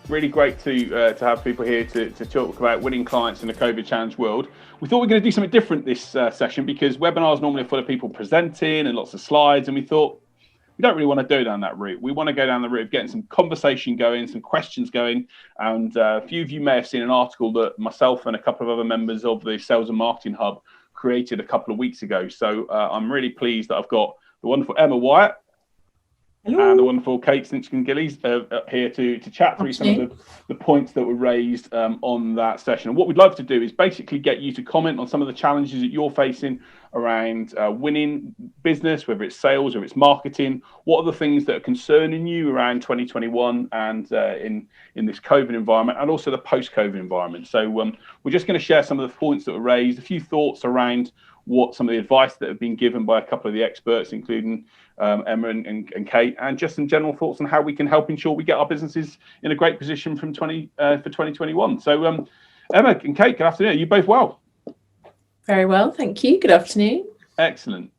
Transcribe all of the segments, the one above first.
Really great to have people here to talk about winning clients in a COVID challenged world. We thought we were going to do something different this session because webinars normally are full of people presenting and lots of slides, and we thought we don't really want to go down that route. We want to go down the route of getting some conversation going, some questions going, and a few of you may have seen an article that myself and a couple of other members of the Sales and Marketing Hub created a couple of weeks ago. So I'm really pleased that I've got the wonderful Emma Wyatt. Hello. And the wonderful Kate Stinchcombe-Gillies here to chat through some of the points that were raised on that session. And what we'd love to do is basically get you to comment on some of the challenges that you're facing around winning business, whether it's sales or it's marketing. What are the things that are concerning you around 2021 and in this COVID environment, and also the post-COVID environment? So we're just going to share some of the points that were raised, a few thoughts around what some of the advice that have been given by a couple of the experts, including Emma and Kate, and just some general thoughts on how we can help ensure we get our businesses in a great position for 2021. So Emma and Kate, good afternoon. Are you both well? Very well, thank you. Good afternoon. Excellent.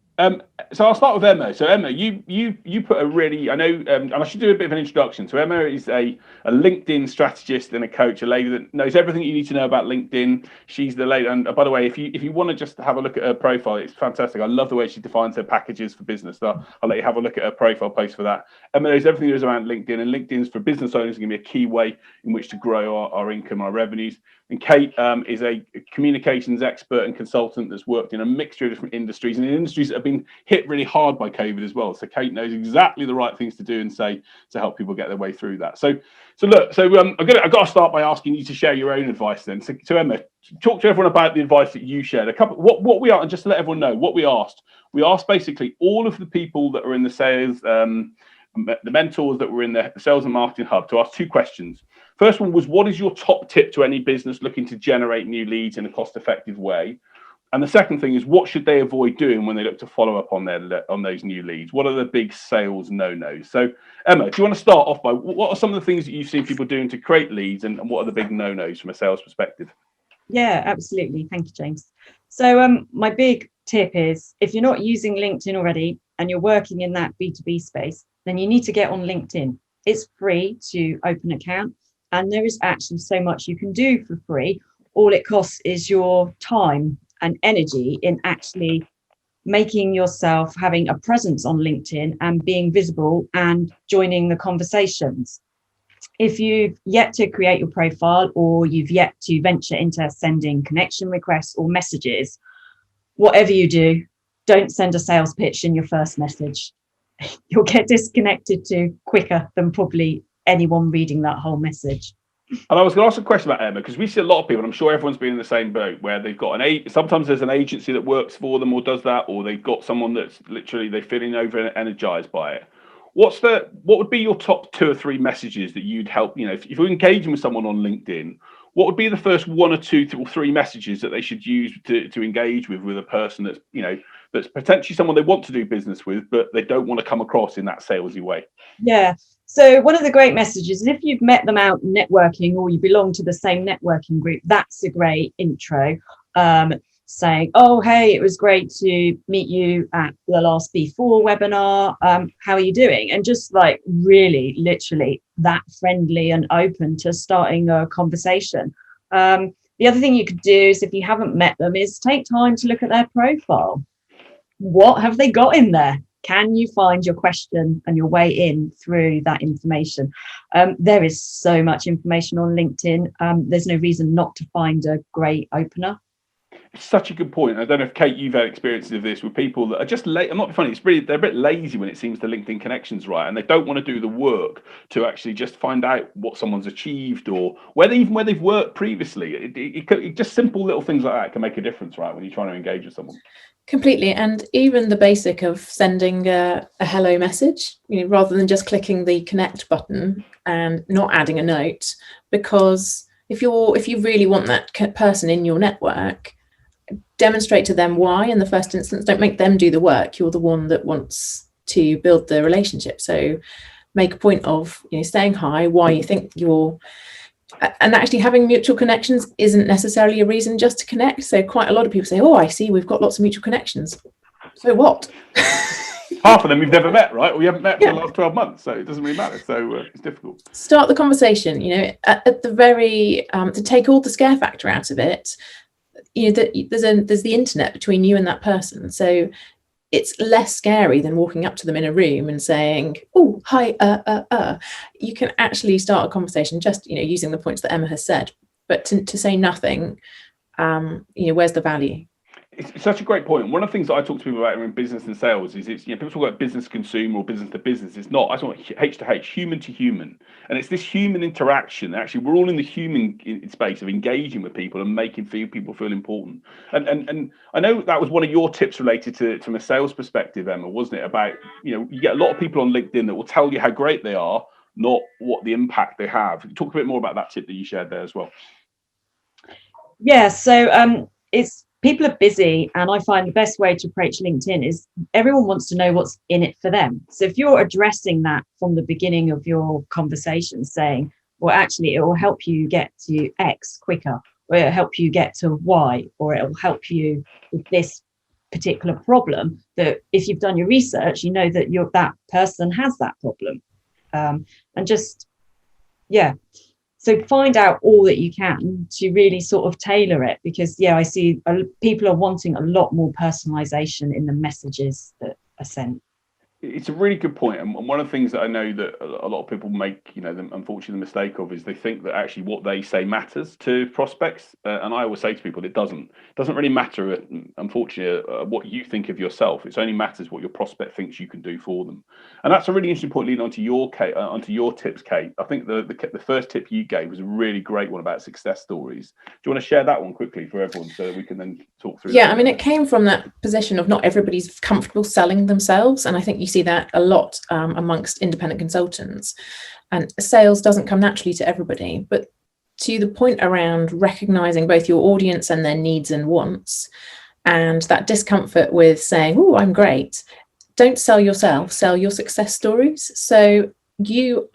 So I'll start with Emma. So Emma, you put a really, I know, and I should do a bit of an introduction. So Emma is a LinkedIn strategist and a coach, a lady that knows everything you need to know about LinkedIn. She's the lady, and by the way, if you want to just have a look at her profile, it's fantastic. I love the way she defines her packages for business. So I'll let you have a look at her profile post for that. Emma knows everything there is around LinkedIn, and LinkedIn's for business owners going to be a key way in which to grow our income, our revenues. And Kate is a communications expert and consultant that's worked in a mixture of different industries, and in industries that have been hit really hard by COVID as well. So Kate knows exactly the right things to do and say to help people get their way through that. So I've got to start by asking you to share your own advice then. So Emma, talk to everyone about the advice that you shared. What we are, and just to let everyone know what we asked. We asked basically all of the people that are in the sales, the mentors that were in the Sales and Marketing Hub, to ask two questions. First one was, what is your top tip to any business looking to generate new leads in a cost-effective way? And the second thing is, what should they avoid doing when they look to follow up on those new leads? What are the big sales no-nos? So Emma, do you want to start off by what are some of the things that you've seen people doing to create leads, and what are the big no-nos from a sales perspective? Yeah, absolutely. Thank you, James. So my big tip is, if you're not using LinkedIn already and you're working in that B2B space, then you need to get on LinkedIn. It's free to open an account, and there is actually so much you can do for free. All it costs is your time and energy in actually making yourself, having a presence on LinkedIn and being visible and joining the conversations. If you've yet to create your profile, or you've yet to venture into sending connection requests or messages, whatever you do, don't send a sales pitch in your first message. You'll get disconnected to quicker than probably anyone reading that whole message. And I was going to ask a question about Emma, because we see a lot of people, and I'm sure everyone's been in the same boat, where they've got sometimes there's an agency that works for them or does that, or they've got someone that's literally, they're feeling over energized by it. What would be your top 2 or 3 messages that you'd help, if you're engaging with someone on LinkedIn, what would be the first 1 or 2 or 3 messages that they should use to engage with a person that's, that's potentially someone they want to do business with, but they don't want to come across in that salesy way? Yeah. So one of the great messages is, if you've met them out networking, or you belong to the same networking group, that's a great intro. Saying, oh, hey, it was great to meet you at the last B4 webinar. How are you doing? And just like really, literally that friendly and open to starting a conversation. The other thing you could do is, if you haven't met them, is take time to look at their profile. What have they got in there? Can you find your question and your way in through that information? There is so much information on LinkedIn. There's no reason not to find a great opener. It's such a good point. I don't know if, Kate, you've had experiences of this with people that are just late. I'm not funny. They're a bit lazy when it seems the LinkedIn connection's right, and they don't want to do the work to actually just find out what someone's achieved, or where they've worked previously. It just simple little things like that can make a difference, right, when you're trying to engage with someone. Completely. And even the basic of sending a hello message, rather than just clicking the connect button and not adding a note, because if you really want that person in your network, demonstrate to them why in the first instance. Don't make them do the work. You're the one that wants to build the relationship. So make a point of saying hi, why you think you're, and actually having mutual connections isn't necessarily a reason just to connect. So quite a lot of people say, oh, I see we've got lots of mutual connections. So what? Half of them you've never met, right? Or you haven't met for the last 12 months, so it doesn't really matter. So it's difficult. Start the conversation, at the very, to take all the scare factor out of it, there's the internet between you and that person. So it's less scary than walking up to them in a room and saying, oh, hi, You can actually start a conversation just, using the points that Emma has said, but to say nothing, where's the value? It's such a great point. And one of the things that I talk to people about in business and sales is people talk about business to consumer or business to business. It's not. I talk about H to H, human to human. And it's this human interaction. Actually, we're all in the human space of engaging with people and making people feel important. And I know that was one of your tips related to from a sales perspective, Emma, wasn't it? About, you get a lot of people on LinkedIn that will tell you how great they are, not what the impact they have. Talk a bit more about that tip that you shared there as well. Yeah, so it's people are busy, and I find the best way to approach LinkedIn is everyone wants to know what's in it for them. So if you're addressing that from the beginning of your conversation, saying, well, actually, it will help you get to X quicker, or it'll help you get to Y, or it'll help you with this particular problem, that if you've done your research, you know that that person has that problem. And just, yeah. So find out all that you can to really sort of tailor it, because, I see people are wanting a lot more personalization in the messages that are sent. It's a really good point. And one of the things that I know that a lot of people make, unfortunately, the mistake of is they think that actually what they say matters to prospects. And I always say to people, it doesn't really matter, unfortunately, what you think of yourself. It only matters what your prospect thinks you can do for them. And that's a really interesting point leading onto your tips, Kate. I think the first tip you gave was a really great one about success stories. Do you want to share that one quickly for everyone so that we can then talk through? Yeah, I mean, it came from that position of not everybody's comfortable selling themselves. And I think you see that a lot amongst independent consultants. And sales doesn't come naturally to everybody. But to the point around recognizing both your audience and their needs and wants, and that discomfort with saying, oh, I'm great. Don't sell yourself, sell your success stories. So you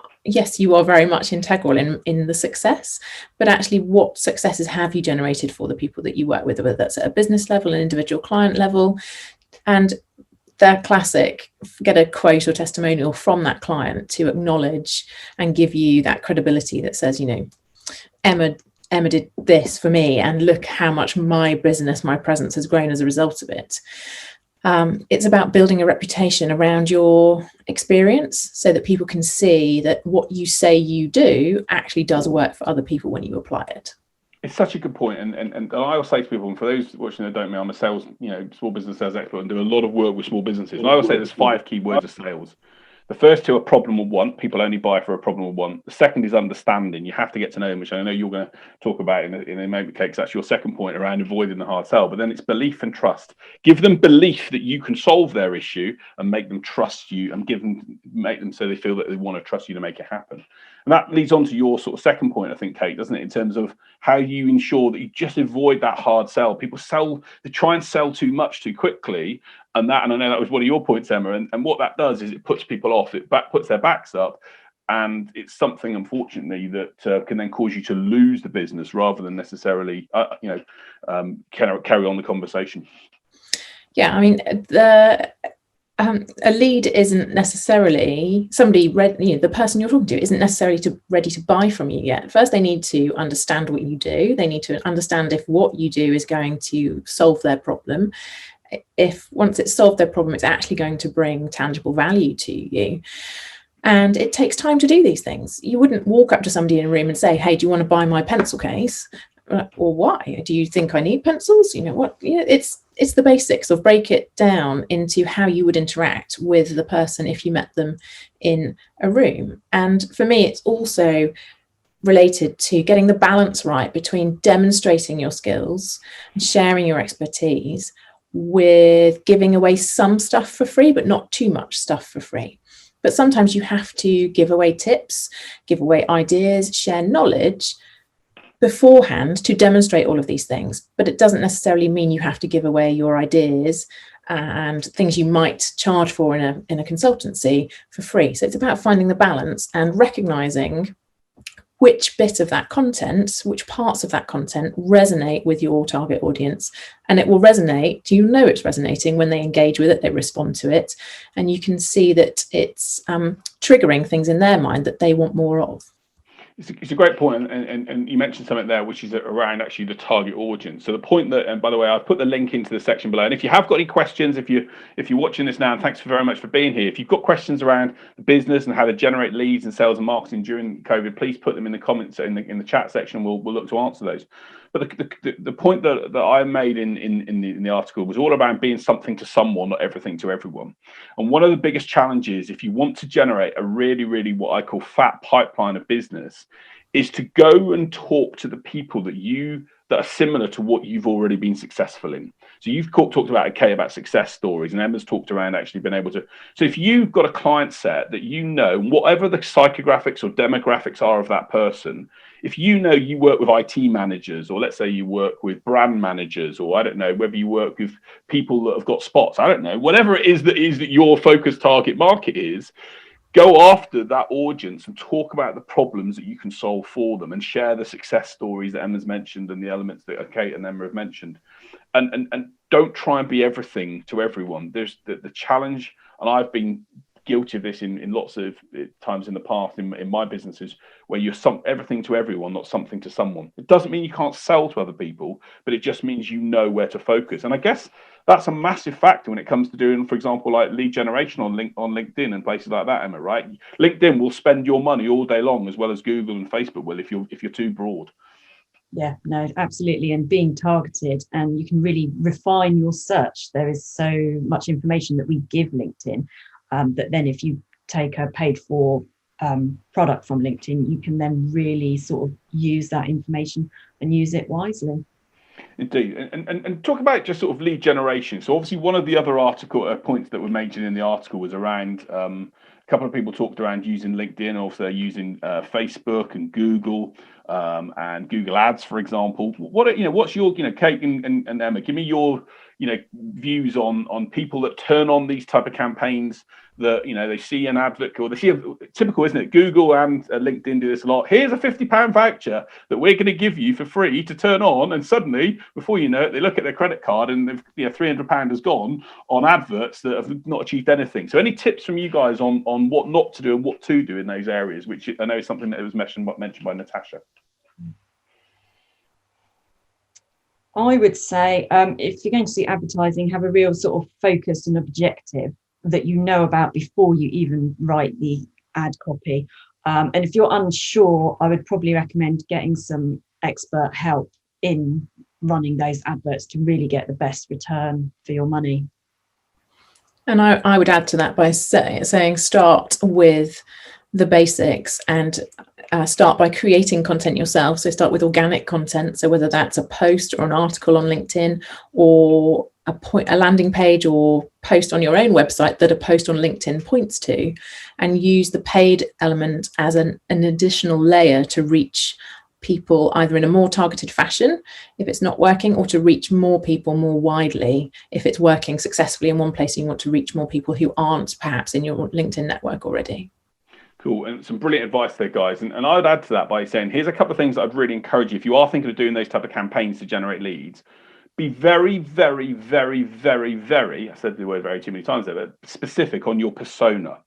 are very much integral in the success, but actually what successes have you generated for the people that you work with, whether that's at a business level, an individual client level. And they're classic, get a quote or testimonial from that client to acknowledge and give you that credibility that says, Emma did this for me, and look how much my business, my presence has grown as a result of it. It's about building a reputation around your experience so that people can see that what you say you do actually does work for other people when you apply it. It's such a good point. And I will say to people, and for those watching that don't know, I'm a sales, small business sales expert and do a lot of work with small businesses. And I will say there's 5 key words of sales. The first 2 are problem or want. People only buy for a problem or want. The second is understanding. You have to get to know them, which I know you're going to talk about in a moment, Kate, 'cause that's your second point around avoiding the hard sell. But then it's belief and trust. Give them belief that you can solve their issue and make them trust you, and make them so they feel that they want to trust you to make it happen. And that leads on to your sort of second point, I think, Kate, doesn't it? In terms of how you ensure that you just avoid that hard sell. People they try and sell too much too quickly. And I know that was one of your points, Emma. And what that does is it puts people off. It puts their backs up. And it's something, unfortunately, that can then cause you to lose the business rather than necessarily, carry on the conversation. Yeah, I mean, a lead isn't necessarily the person you're talking to isn't necessarily ready to buy from you yet. First, they need to understand what you do. They need to understand if what you do is going to solve their problem. If once it's solved their problem, it's actually going to bring tangible value to you. And it takes time to do these things. You wouldn't walk up to somebody in a room and say, hey, do you want to buy my pencil case? Or why? Do you think I need pencils? It's the basics of break it down into how you would interact with the person if you met them in a room. And for me, it's also related to getting the balance right between demonstrating your skills and sharing your expertise with giving away some stuff for free, but not too much stuff for free. But sometimes you have to give away tips, give away ideas, share knowledge beforehand to demonstrate all of these things. But it doesn't necessarily mean you have to give away your ideas and things you might charge for in a consultancy for free. So it's about finding the balance and recognizing which bit of that content, which parts of that content resonate with your target audience. And it will resonate, you know it's resonating when they engage with it, they respond to it, and you can see that it's triggering things in their mind that they want more of. It's a great point, and you mentioned something there, which is around actually the target audience. So the point that, and by the way, I've put the link into the section below. And if you have got any questions, if you're watching this now, and thanks very much for being here. If you've got questions around the business and how to generate leads and sales and marketing during COVID, please put them in the comments in the chat section. We'll look to answer those. But the point that I made in the article was all about being something to someone, not everything to everyone. And one of the biggest challenges, if you want to generate a really what I call fat pipeline of business, is to go and talk to the people that are similar to what you've already been successful in. So you've talked about success stories, and Emma's talked around actually being able to. So if you've got a client set that you know, whatever the psychographics or demographics are of that person, if you know you work with IT managers, or let's say you work with brand managers, or I don't know, whether you work with people that have got spots, I don't know, whatever it is that your focused target market is, go after that audience and talk about the problems that you can solve for them, and share the success stories that Emma's mentioned and the elements that Kate and Emma have mentioned. And don't try and be everything to everyone. There's the challenge, and I've been guilty of this in lots of times in the past in my businesses, where you're everything to everyone, not something to someone. It doesn't mean you can't sell to other people, but it just means you know where to focus. And I guess that's a massive factor when it comes to doing, for example, like lead generation on LinkedIn and places like that, Emma, right? LinkedIn will spend your money all day long, as well as Google and Facebook will, if you're too broad. Yeah, no, absolutely. And being targeted, and you can really refine your search. There is so much information that we give LinkedIn that then if you take a paid for product from LinkedIn, you can then really sort of use that information and use it wisely. Indeed. And talk about just sort of lead generation. So obviously one of the other points that were mentioned in the article was around a couple of people talked around using LinkedIn, also using Facebook and Google and Google Ads, for example. What's your, Kate and Emma, give me your, views on people that turn on these type of campaigns, that, they see an advert, or they see typical, isn't it? Google and LinkedIn do this a lot. Here's a £50 voucher that we're going to give you for free to turn on. And suddenly, before you know it, they look at their credit card and £300 has gone on adverts that have not achieved anything. So any tips from you guys on what not to do and what to do in those areas, which I know is something that was mentioned by Natasha? I would say if you're going to see advertising, have a real sort of focus and objective that you know about before you even write the ad copy. And if you're unsure, I would probably recommend getting some expert help in running those adverts to really get the best return for your money. And I would add to that by saying start with the basics and start by creating content yourself. So start with organic content. So whether that's a post or an article on LinkedIn, or a landing page or post on your own website that a post on LinkedIn points to, and use the paid element as an additional layer to reach people either in a more targeted fashion if it's not working, or to reach more people more widely if it's working successfully in one place and you want to reach more people who aren't perhaps in your LinkedIn network already. Cool. And some brilliant advice there, guys. And I would add to that by saying, here's a couple of things that I'd really encourage you, if you are thinking of doing those type of campaigns to generate leads, be very, very, very, very, very, I said the word very too many times there, but specific on your persona.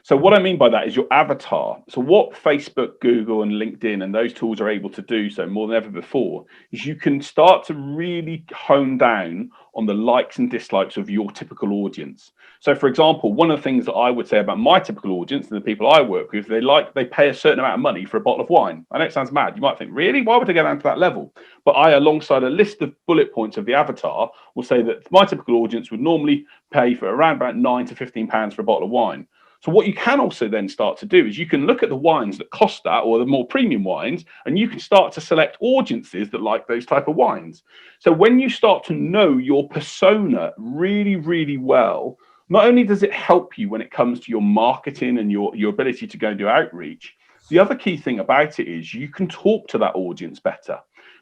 So what I mean by that is your avatar. So what Facebook, Google, and LinkedIn and those tools are able to do, so more than ever before, is you can start to really hone down on the likes and dislikes of your typical audience. So for example, one of the things that I would say about my typical audience and the people I work with, they pay a certain amount of money for a bottle of wine. I know it sounds mad. You might think, really? Why would they go down to that level? But I, alongside a list of bullet points of the avatar, will say that my typical audience would normally pay for around about £9 to £15 for a bottle of wine. So what you can also then start to do is you can look at the wines that cost that, or the more premium wines, and you can start to select audiences that like those type of wines. So when you start to know your persona really, really well, not only does it help you when it comes to your marketing and your ability to go and do outreach, the other key thing about it is you can talk to that audience better.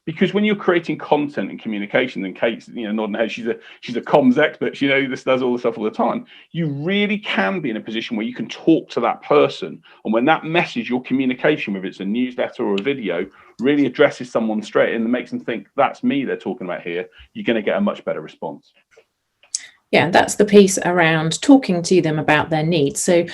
because when you're creating content and communication, and Kate's, nodding her head, she's a comms expert, this does all the stuff all the time. You really can be in a position where you can talk to that person, and when that message, your communication, whether it's a newsletter or a video, really addresses someone straight in and makes them think that's me they're talking about here, you're going to get a much better response. Yeah, that's the piece around talking to them about their needs. So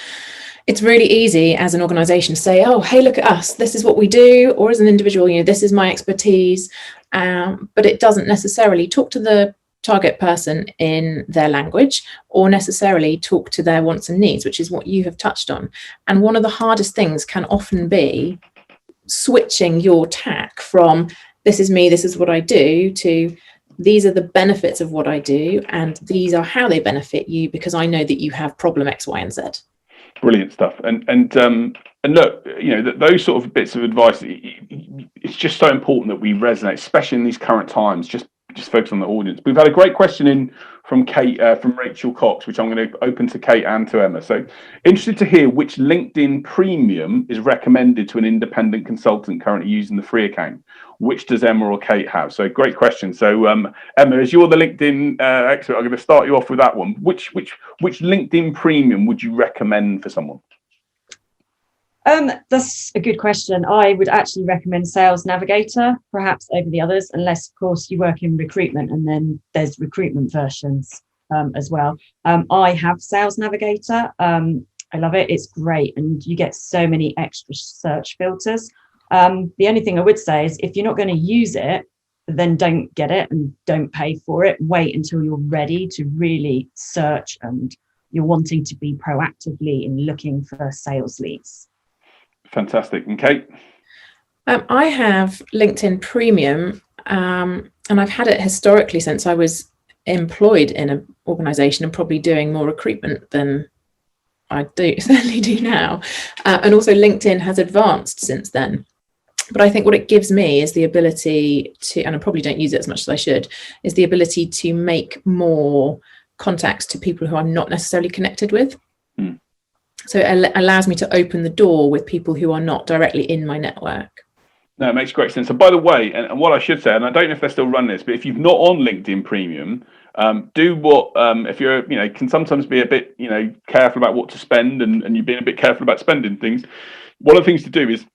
it's really easy as an organization to say, oh, hey, look at us, this is what we do, or as an individual, this is my expertise, but it doesn't necessarily talk to the target person in their language or necessarily talk to their wants and needs, which is what you have touched on. And one of the hardest things can often be switching your tack from this is me, this is what I do, to these are the benefits of what I do, and these are how they benefit you because I know that you have problem X, Y, and Z. Brilliant stuff. And look, those sort of bits of advice, it's just so important that we resonate, especially in these current times. Just focus on the audience. We've had a great question in from Kate, from Rachel Cox, which I'm going to open to Kate and to Emma. So, interested to hear which LinkedIn Premium is recommended to an independent consultant currently using the free account. Which does Emma or Kate have? So, great question. So, Emma, as you're the LinkedIn expert, I'm going to start you off with that one. Which LinkedIn Premium would you recommend for someone? That's a good question. I would actually recommend Sales Navigator, perhaps over the others, unless, of course, you work in recruitment, and then there's recruitment versions as well. I have Sales Navigator. I love it. It's great, and you get so many extra search filters. The only thing I would say is if you're not going to use it, then don't get it and don't pay for it. Wait until you're ready to really search and you're wanting to be proactively in looking for sales leads. Fantastic. And Kate? I have LinkedIn Premium, and I've had it historically since I was employed in an organization and probably doing more recruitment than I certainly do now. And also LinkedIn has advanced since then. But I think what it gives me is the ability to, and I probably don't use it as much as I should, is the ability to make more contacts to people who I'm not necessarily connected with. So it allows me to open the door with people who are not directly in my network. No, it makes great sense. So by the way, and what I should say, and I don't know if they're still running this, but if you've not on LinkedIn Premium, do what, if you're, can sometimes be a bit, careful about what to spend and you're being a bit careful about spending things. One of the things to do is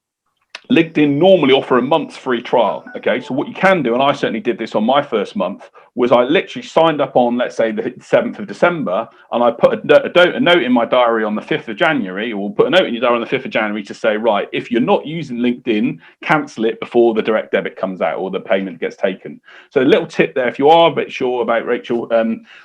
LinkedIn normally offer a month's free trial. Okay, so what you can do, and I certainly did this on my first month, was I literally signed up on, let's say, the 7th of December, and I put a note in my diary on the 5th of January, or put a note in your diary on the 5th of January to say, right, if you're not using LinkedIn, cancel it before the direct debit comes out or the payment gets taken. So a little tip there, if you are a bit sure about, Rachel,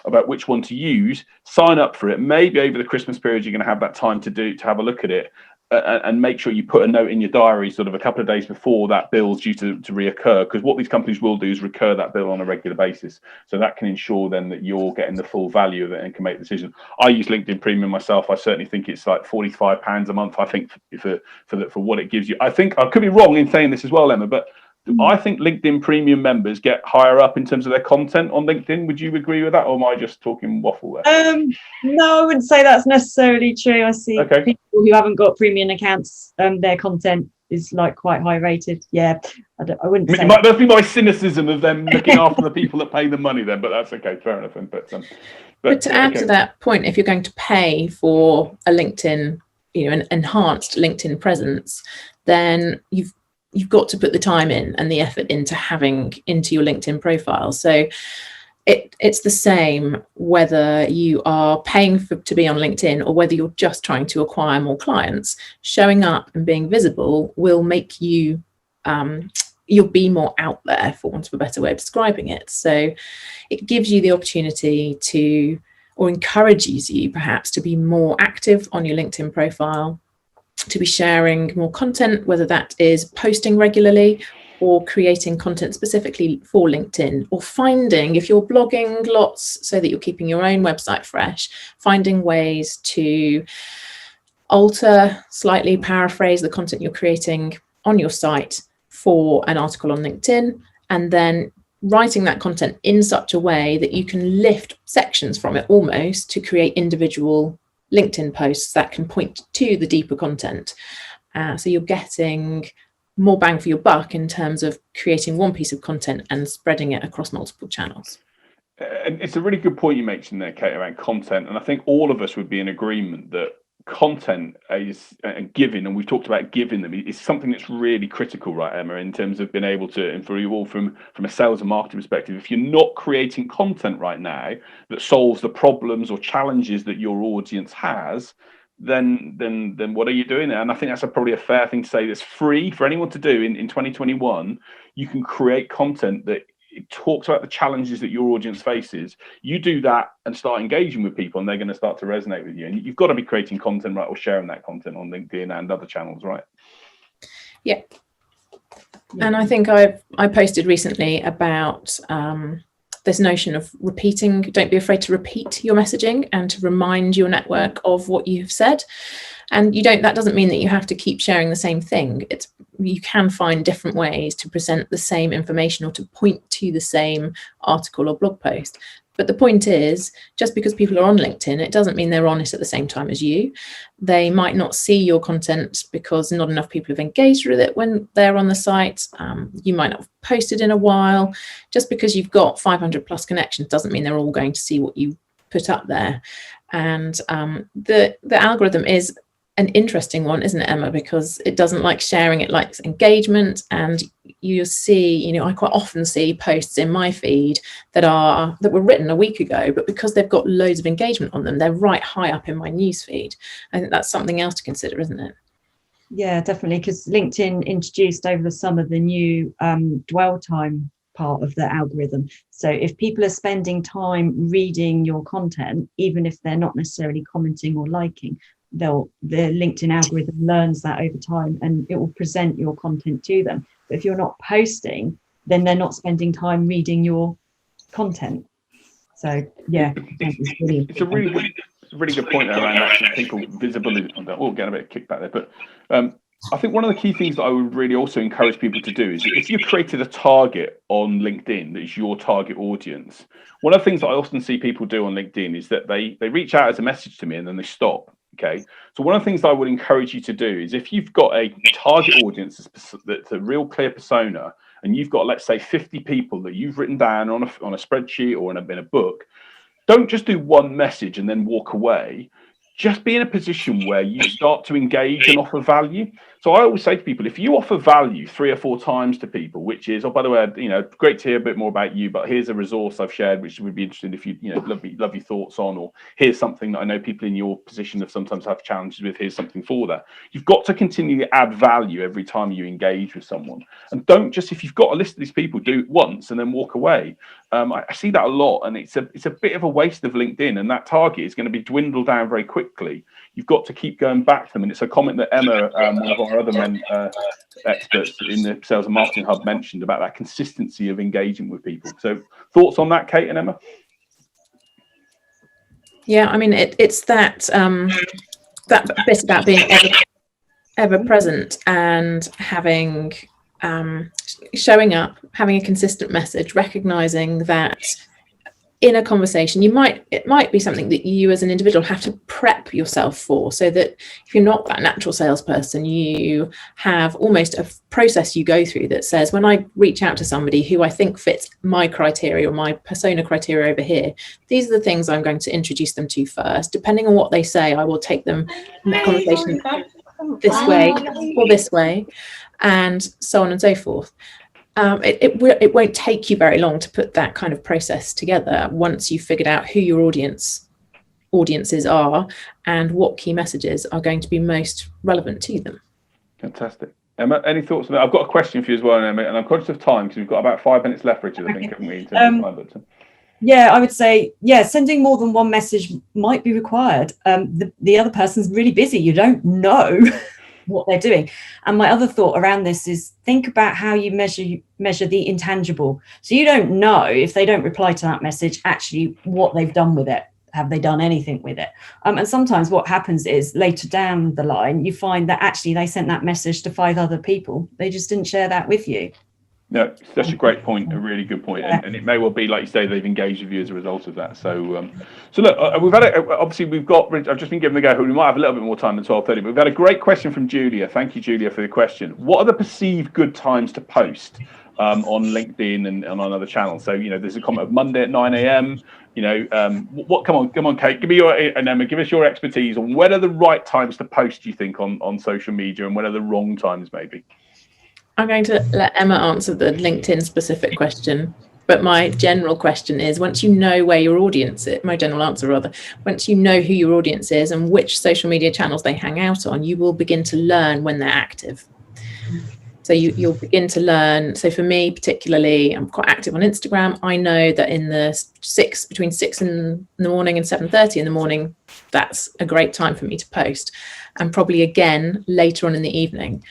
about which one to use, sign up for it. Maybe over the Christmas period, you're going to have that time to have a look at it. And make sure you put a note in your diary sort of a couple of days before that bill's due to reoccur, because what these companies will do is recur that bill on a regular basis. So that can ensure then that you're getting the full value of it and can make the decision. I use LinkedIn Premium myself. I certainly think it's like £45 a month. I think for what it gives you. I think I could be wrong in saying this as well, Emma, but I think LinkedIn Premium members get higher up in terms of their content on LinkedIn. Would you agree with that, or am I just talking waffle there? No, I wouldn't say that's necessarily true. I see people who haven't got premium accounts, their content is like quite high rated. Yeah, I wouldn't say. Must be my cynicism of them looking after the people that pay the money then, but that's okay, fair enough. But to add to that point, if you're going to pay for a LinkedIn, an enhanced LinkedIn presence, then you've got to put the time in and the effort into your LinkedIn profile. So it's the same whether you are paying to be on LinkedIn or whether you're just trying to acquire more clients. Showing up and being visible will make you, you'll be more out there, for want of a better way of describing it. So it gives you the opportunity to, or encourages you perhaps to be more active on your LinkedIn profile, to be sharing more content, whether that is posting regularly or creating content specifically for LinkedIn, or finding, if you're blogging lots so that you're keeping your own website fresh, finding ways to alter, slightly paraphrase the content you're creating on your site for an article on LinkedIn, and then writing that content in such a way that you can lift sections from it almost to create individual LinkedIn posts that can point to the deeper content. So you're getting more bang for your buck in terms of creating one piece of content and spreading it across multiple channels. And it's a really good point you mentioned there, Kate, around content. And I think all of us would be in agreement that content is and giving, and we've talked about giving them, is something that's really critical, right, Emma, in terms of being able to, and for you all from a sales and marketing perspective, if you're not creating content right now that solves the problems or challenges that your audience has, then what are you doing there? And I think that's probably a fair thing to say. That's free for anyone to do in 2021. You can create content that it talks about the challenges that your audience faces. You do that and start engaging with people, and they're going to start to resonate with you. And you've got to be creating content, right, or sharing that content on LinkedIn and other channels, right? Yeah. And I think I posted recently about this notion of repeating. Don't be afraid to repeat your messaging and to remind your network of what you've said. And that doesn't mean that you have to keep sharing the same thing. You can find different ways to present the same information or to point to the same article or blog post. But the point is, just because people are on LinkedIn, it doesn't mean they're on it at the same time as you. They might not see your content because not enough people have engaged with it when they're on the site. You might not have posted in a while. Just because you've got 500 plus connections doesn't mean they're all going to see what you put up there. And the algorithm is an interesting one, isn't it, Emma? Because it doesn't like sharing, it likes engagement. And you see, I quite often see posts in my feed that were written a week ago, but because they've got loads of engagement on them, they're right high up in my news feed. I think that's something else to consider, isn't it? Yeah, definitely, because LinkedIn introduced over the summer the new dwell time part of the algorithm. So if people are spending time reading your content, even if they're not necessarily commenting or liking, the LinkedIn algorithm learns that over time and it will present your content to them. But if you're not posting, then they're not spending time reading your content. So yeah, it's a really good point there around actually people visibility. Oh, getting a bit of kickback there, but I think one of the key things that I would really also encourage people to do is if you've created a target on LinkedIn that is your target audience, one of the things that I often see people do on LinkedIn is that they reach out as a message to me and then they stop. Okay, so one of the things I would encourage you to do is if you've got a target audience that's a real clear persona, and you've got, let's say, 50 people that you've written down on a spreadsheet or in a book, don't just do one message and then walk away. Just be in a position where you start to engage and offer value. So I always say to people, if you offer value 3 or 4 times to people, which is, oh, by the way, great to hear a bit more about you, but here's a resource I've shared, which would be interesting if you love your thoughts on, or here's something that I know people in your position have sometimes have challenges with, here's something for that. You've got to continue to add value every time you engage with someone. And don't just, if you've got a list of these people, do it once and then walk away. I see that a lot, and it's a bit of a waste of LinkedIn, and that target is going to be dwindled down very quickly. You've got to keep going back to them. And it's a comment that Emma, one of our other experts in the Sales and Marketing Hub, mentioned about that consistency of engaging with people. So thoughts on that, Kate and Emma? Yeah, I mean, it's that bit about being ever present and having showing up, having a consistent message, recognizing that in a conversation it might be something that you as an individual have to prep yourself for, so that if you're not that natural salesperson, you have almost a process you go through that says, when I reach out to somebody who I think fits my criteria or my persona criteria over here, these are the things I'm going to introduce them to first. Depending on what they say, I will take them in the conversation this way or this way, and so on and so forth. It won't take you very long to put that kind of process together once you've figured out who your audiences are and what key messages are going to be most relevant to them. Fantastic. Emma, any thoughts on that? I've got a question for you as well, Emma, and I'm conscious of time because we've got about 5 minutes left, Richard, I think, haven't we? Yeah, I would say, sending more than one message might be required. The other person's really busy. You don't know what they're doing. And my other thought around this is, think about how you measure the intangible. So you don't know, if they don't reply to that message, actually what they've done with it. Have they done anything with it? And sometimes what happens is later down the line, you find that actually they sent that message to 5 other people. They just didn't share that with you. No, that's a great point, a really good point, and it may well be, like you say, they've engaged with you as a result of that. So, so look, we've had obviously we've got. I've just been given the go. We might have a little bit more time than 12:30, but we've had a great question from Julia. Thank you, Julia, for the question. What are the perceived good times to post on LinkedIn and on other channels? So, there's a comment of Monday at 9 a.m. Come on, Kate, give me and Emma, give us your expertise on when are the right times to post. Do you think on social media, and when are the wrong times, maybe? I'm going to let Emma answer the LinkedIn specific question, but my general question is, once you know where your audience is, my general answer rather, once you know who your audience is and which social media channels they hang out on, you will begin to learn when they're active. So you'll begin to learn. So for me, particularly, I'm quite active on Instagram. I know that between 6 in the morning and 7:30 in the morning, that's a great time for me to post, and probably again later on in the evening.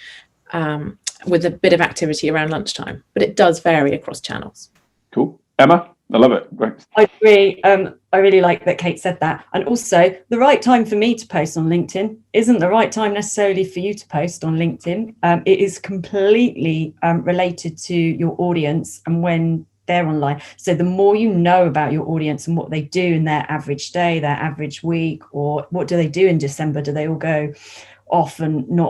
With a bit of activity around lunchtime, but it does vary across channels. Cool. Emma, I love it. Great. I agree. I really like that Kate said that. And also, the right time for me to post on LinkedIn isn't the right time necessarily for you to post on LinkedIn. It is completely related to your audience and when they're online. So the more you know about your audience and what they do in their average day, their average week, or what do they do in December? Do they all go off and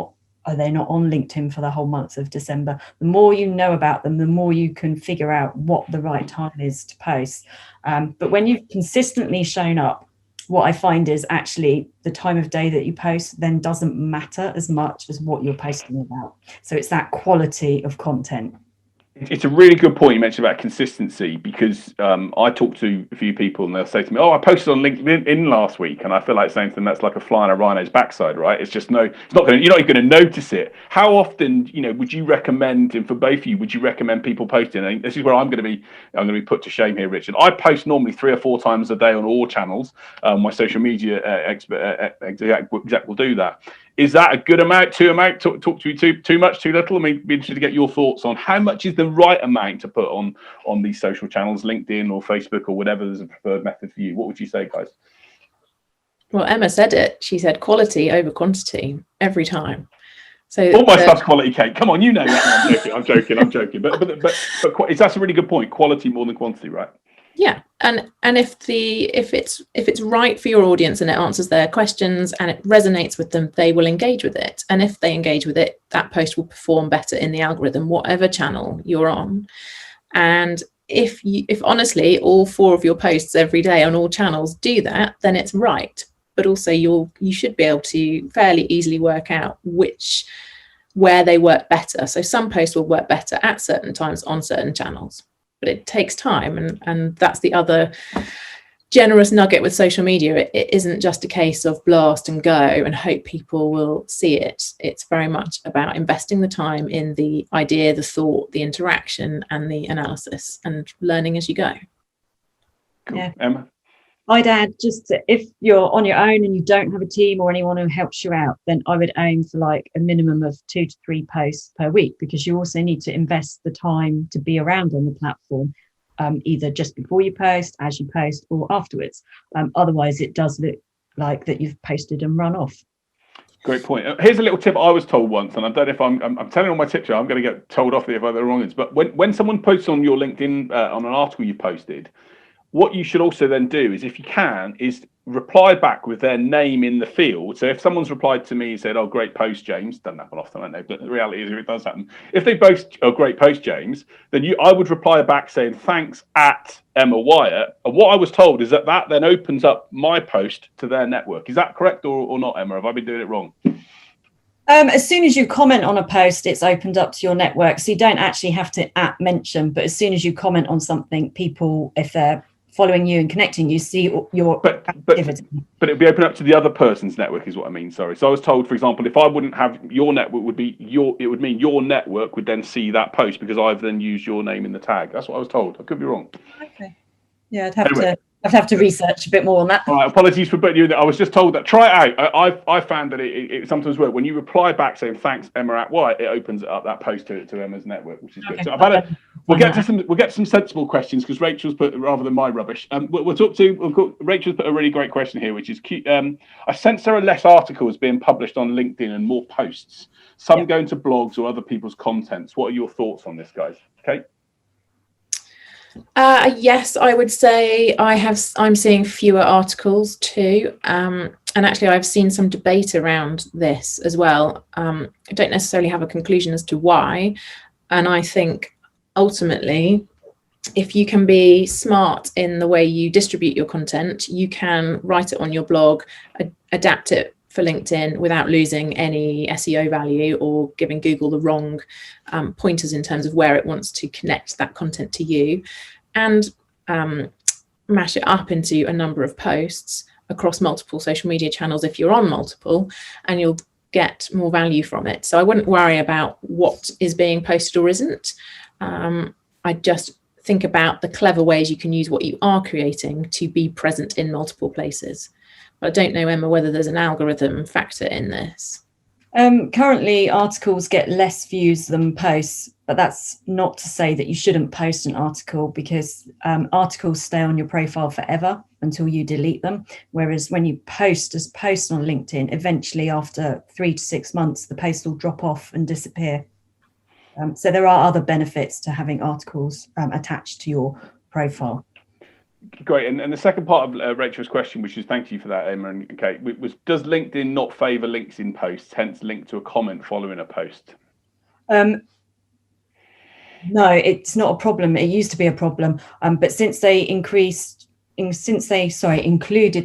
are they not on LinkedIn for the whole month of December? The more you know about them, the more you can figure out what the right time is to post. But when you've consistently shown up, what I find is actually the time of day that you post then doesn't matter as much as what you're posting about. So it's that quality of content. It's a really good point you mentioned about consistency, because I talk to a few people and they'll say to me, "Oh, I posted on LinkedIn last week," and I feel like saying to them, "That's like a fly on a rhino's backside, right?" It's just you're not going to notice it. How often, would you recommend, and for both of you, would you recommend people posting? And this is where I'm going to be put to shame here, Richard. I post normally 3 or 4 times a day on all channels. My social media exec will do that. Is that a good amount, too amount? Talk to you too much, too little? I mean, be interested to get your thoughts on how much is the right amount to put on these social channels, LinkedIn or Facebook or whatever. There's a preferred method for you. What would you say, guys? Well, Emma said it. She said quality over quantity every time. So all my stuff's quality, Kate. Come on, you know that. I'm joking. But that's a really good point. Quality more than quantity, right? Yeah, and if it's right for your audience and it answers their questions and it resonates with them, they will engage with it. And if they engage with it, that post will perform better in the algorithm, whatever channel you're on. And if honestly all 4 of your posts every day on all channels do that, then it's right. But also you should be able to fairly easily work out where they work better. So some posts will work better at certain times on certain channels. But it takes time, and that's the other generous nugget with social media. It isn't just a case of blast and go and hope people will see it. It's very much about investing the time in the idea, the thought, the interaction, and the analysis, and learning as you go. Cool. Yeah. Emma? I'd add just that if you're on your own and you don't have a team or anyone who helps you out, then I would aim for like a minimum of 2 to 3 posts per week, because you also need to invest the time to be around on the platform, either just before you post, as you post, or afterwards. Otherwise, it does look like that you've posted and run off. Great point. Here's a little tip I was told once, and I don't know if I'm telling all my tips here. I'm going to get told off if I'm the wrong ones. But when someone posts on your LinkedIn on an article you posted, what you should also then do is, if you can, is reply back with their name in the field. So if someone's replied to me and said, "Oh, great post, James," doesn't happen often, I know, but the reality is it does happen. If they boast, "Oh, great post, James," then I would reply back saying, "Thanks at Emma Wyatt." And what I was told is that then opens up my post to their network. Is that correct or not, Emma? Have I been doing it wrong? As soon as you comment on a post, it's opened up to your network. So you don't actually have to mention, but as soon as you comment on something, people, if they're following you and connecting, you see your activity. But it'd be open up to the other person's network, is what I mean. Sorry. So I was told, for example, if I wouldn't have your network, it would mean your network would then see that post because I've then used your name in the tag. That's what I was told. I could be wrong. Okay. Yeah, I'd have to research a bit more on that. All right, apologies for putting you in there. I was just told that. Try it out. I found that it sometimes works. When you reply back saying "Thanks, Emma at Wyatt," it opens it up, that post to Emma's network, which is good. So We'll get to some sensible questions because Rachel's put rather than my rubbish. Rachel's put a really great question here, which is I sense there are less articles being published on LinkedIn and more posts. Some going to blogs or other people's contents. What are your thoughts on this, guys? Kate? Yes, I would say I'm seeing fewer articles too. And actually I've seen some debate around this as well. I don't necessarily have a conclusion as to why. And I think ultimately, if you can be smart in the way you distribute your content, you can write it on your blog, adapt it for LinkedIn without losing any SEO value or giving Google the wrong pointers in terms of where it wants to connect that content to you, and mash it up into a number of posts across multiple social media channels if you're on multiple, and you'll get more value from it. So I wouldn't worry about what is being posted or isn't. I just think about the clever ways you can use what you are creating to be present in multiple places. But I don't know, Emma, whether there's an algorithm factor in this. Currently, articles get less views than posts, but that's not to say that you shouldn't post an article, because articles stay on your profile forever until you delete them. Whereas when you post on LinkedIn, eventually after 3 to 6 months, the post will drop off and disappear. So there are other benefits to having articles attached to your profile. Great. And the second part of Rachel's question, which is thank you for that, Emma and Kate, was does LinkedIn not favour links in posts, hence link to a comment following a post? No, it's not a problem. It used to be a problem, but since they included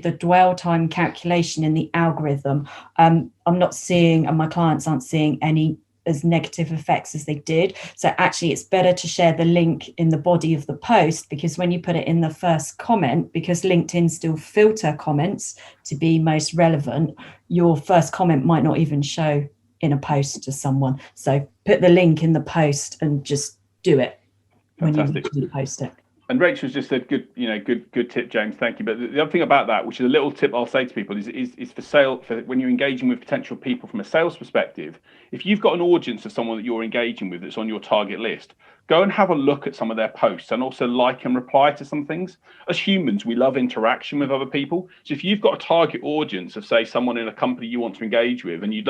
the dwell time calculation in the algorithm, I'm not seeing, and my clients aren't seeing any as negative effects as they did. So actually it's better to share the link in the body of the post, because when you put it in the first comment, because LinkedIn still filter comments to be most relevant, your first comment might not even show in a post to someone. So put the link in the post and just do it. Fantastic. When you post it. And Rachel's just said, good tip, James. Thank you. But the other thing about that, which is a little tip I'll say to people, is for when you're engaging with potential people from a sales perspective, if you've got an audience of someone that you're engaging with that's on your target list, go and have a look at some of their posts and also like and reply to some things. As humans, we love interaction with other people. So if you've got a target audience of, say, someone in a company you want to engage with, and you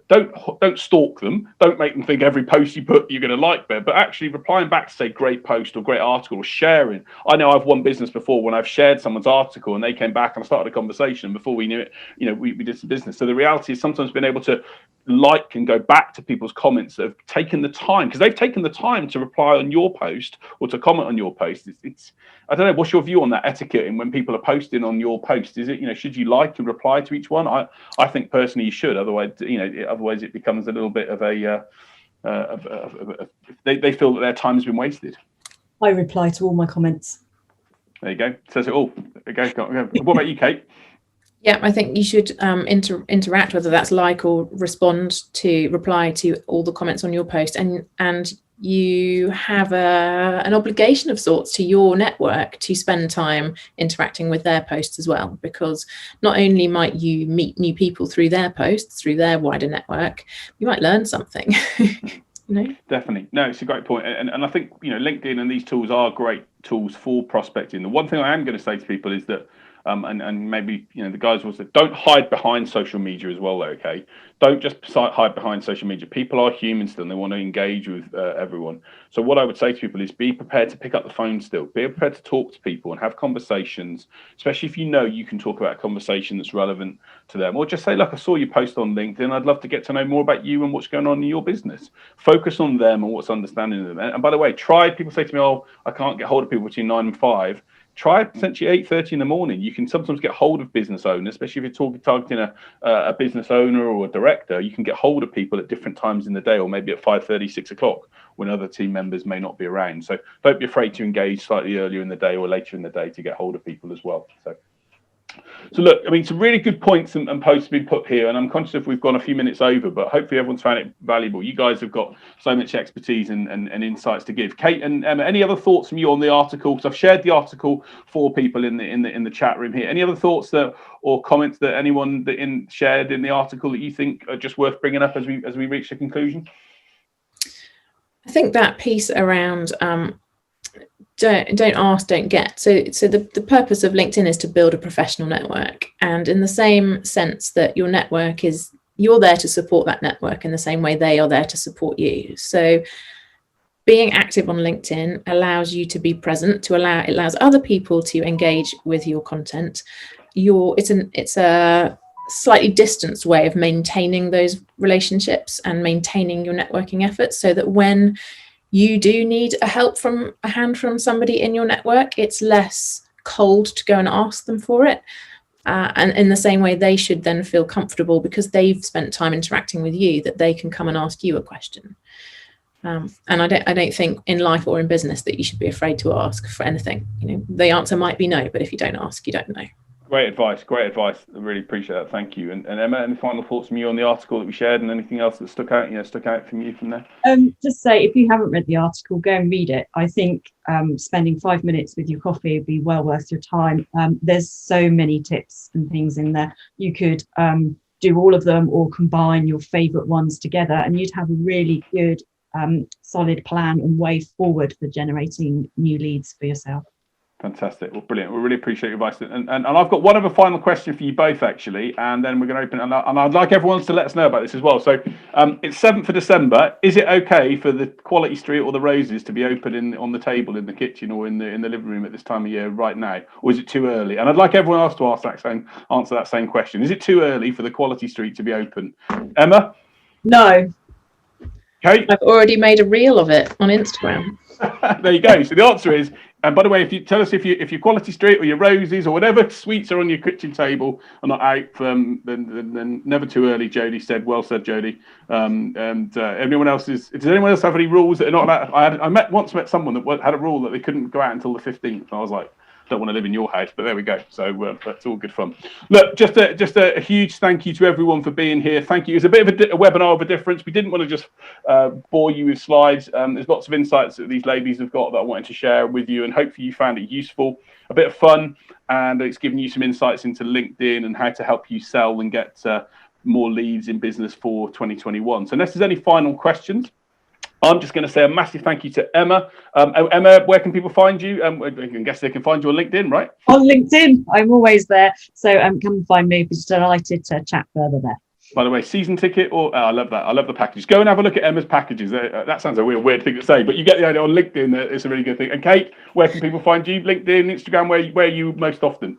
don't stalk them, don't make them think every post you put you're going to like there, but actually replying back to say great post or great article, or sharing. I know I've won business before when I've shared someone's article and they came back and I started a conversation, and before we knew it, we did some business. So the reality is sometimes being able to like and go back to people's comments that have taken the time, because they've taken the time to reply on your post or to comment on your post. It's I don't know, what's your view on that etiquette and when people are posting on your post? Is it, should you like and reply to each one? I think personally you should, otherwise it becomes a little bit of they feel that their time has been wasted. I reply to all my comments. There you go. Says it all. Okay. What about you, Kate? Yeah, I think you should interact, whether that's like or reply to all the comments on your post, and you have an obligation of sorts to your network to spend time interacting with their posts as well, because not only might you meet new people through their posts, through their wider network, you might learn something. Definitely. No, it's a great point. And I think LinkedIn and these tools are great tools for prospecting. The one thing I am going to say to people is that and maybe the guys will say, don't hide behind social media as well, though, okay? Don't just hide behind social media. People are humans still, and they want to engage with everyone. So what I would say to people is be prepared to pick up the phone still. Be prepared to talk to people and have conversations, especially if you can talk about a conversation that's relevant to them. Or just say, look, I saw you post on LinkedIn. I'd love to get to know more about you and what's going on in your business. Focus on them and what's understanding them. And by the way, people say to me, oh, I can't get hold of people between 9 and 5. Try potentially 8:30 in the morning. You can sometimes get hold of business owners, especially if you're targeting a business owner or a director. You can get hold of people at different times in the day, or maybe at 5:30, 6 o'clock, when other team members may not be around. So don't be afraid to engage slightly earlier in the day or later in the day to get hold of people as well. So look, I mean, some really good points and posts have been put here, and I'm conscious if we've gone a few minutes over, but hopefully everyone's found it valuable. You guys have got so much expertise and insights to give. Kate and Emma, any other thoughts from you on the article? Because I've shared the article for people in the chat room here. Any other thoughts or comments that anyone shared in the article that you think are just worth bringing up as we reach the conclusion? I think that piece around don't ask, don't get. So the purpose of LinkedIn is to build a professional network, and in the same sense that your network is, you're there to support that network in the same way they are there to support you. So being active on LinkedIn allows you to be present, it allows other people to engage with your content. It's a slightly distanced way of maintaining those relationships and maintaining your networking efforts, so that when you do need a hand from somebody in your network, it's less cold to go and ask them for it. And in the same way, they should then feel comfortable because they've spent time interacting with you, that they can come and ask you a question. And I don't think in life or in business that you should be afraid to ask for anything. The answer might be no, but if you don't ask, you don't know. Great advice. I really appreciate that. Thank you. And Emma, any final thoughts from you on the article that we shared, and anything else that stuck out from you from there? Just say, if you haven't read the article, go and read it. I think spending 5 minutes with your coffee would be well worth your time. There's so many tips and things in there. You could do all of them or combine your favorite ones together, and you'd have a really good solid plan and way forward for generating new leads for yourself. Fantastic. Well, brilliant. We really appreciate your advice. And I've got one other final question for you both, actually, and then we're going to open it. And I'd like everyone to let us know about this as well. So it's 7th of December. Is it okay for the Quality Street or the Roses to be open on the table in the kitchen or in the living room at this time of year right now? Or is it too early? And I'd like everyone else to answer that same question. Is it too early for the Quality Street to be open? Emma? No. Okay. I've already made a reel of it on Instagram. There you go. So the answer is, and by the way, if you tell us if your Quality Street or your Roses or whatever sweets are on your kitchen table are not out, then never too early. Jodie said, well said, Jodie. Everyone else does anyone else have any rules that are not allowed? I once met someone that had a rule that they couldn't go out until the 15th. I was like, don't want to live in your house, but there we go. So that's all good fun. Look, just a huge thank you to everyone for being here. Thank you. It's a bit of a webinar of a difference. We didn't want to just bore you with slides. There's lots of insights that these ladies have got that I wanted to share with you, and hopefully you found it useful, a bit of fun, and it's given you some insights into LinkedIn and how to help you sell and get more leads in business for 2021. So unless there's any final questions, I'm just going to say a massive thank you to Emma. Emma, where can people find you? I guess they can find you on LinkedIn, right? On LinkedIn, I'm always there. So come and find me. Be delighted to chat further there. By the way, season ticket, I love that. I love the package. Go and have a look at Emma's packages. That sounds a weird thing to say, but you get the idea. On LinkedIn, it's a really good thing. And Kate, where can people find you? LinkedIn, Instagram, where are you most often?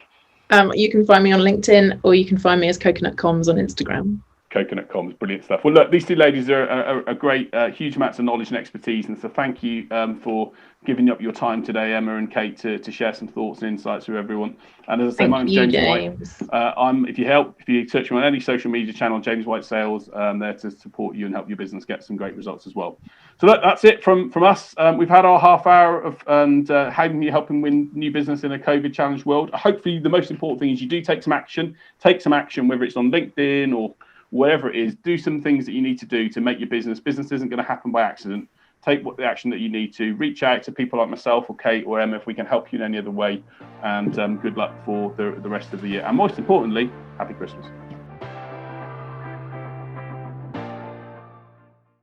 You can find me on LinkedIn, or you can find me as Coconut Comms on Instagram. Coconut Comms, brilliant stuff. Well, look, these two ladies are a great, huge amounts of knowledge and expertise, and so thank you for giving up your time today, Emma and Kate, to share some thoughts and insights with everyone. And as I say, my name's James White. If you search me on any social media channel, James White Sales, there to support you and help your business get some great results as well. So that's it from us. We've had our half hour of how you helping win new business in a COVID challenged world. Hopefully, the most important thing is you do take some action, whether it's on LinkedIn or whatever it is. Do some things that you need to do to make your business isn't going to happen by accident. Take the action that you need to. Reach out to people like myself or Kate or Emma if we can help you in any other way. And good luck for the rest of the year. And most importantly, happy Christmas.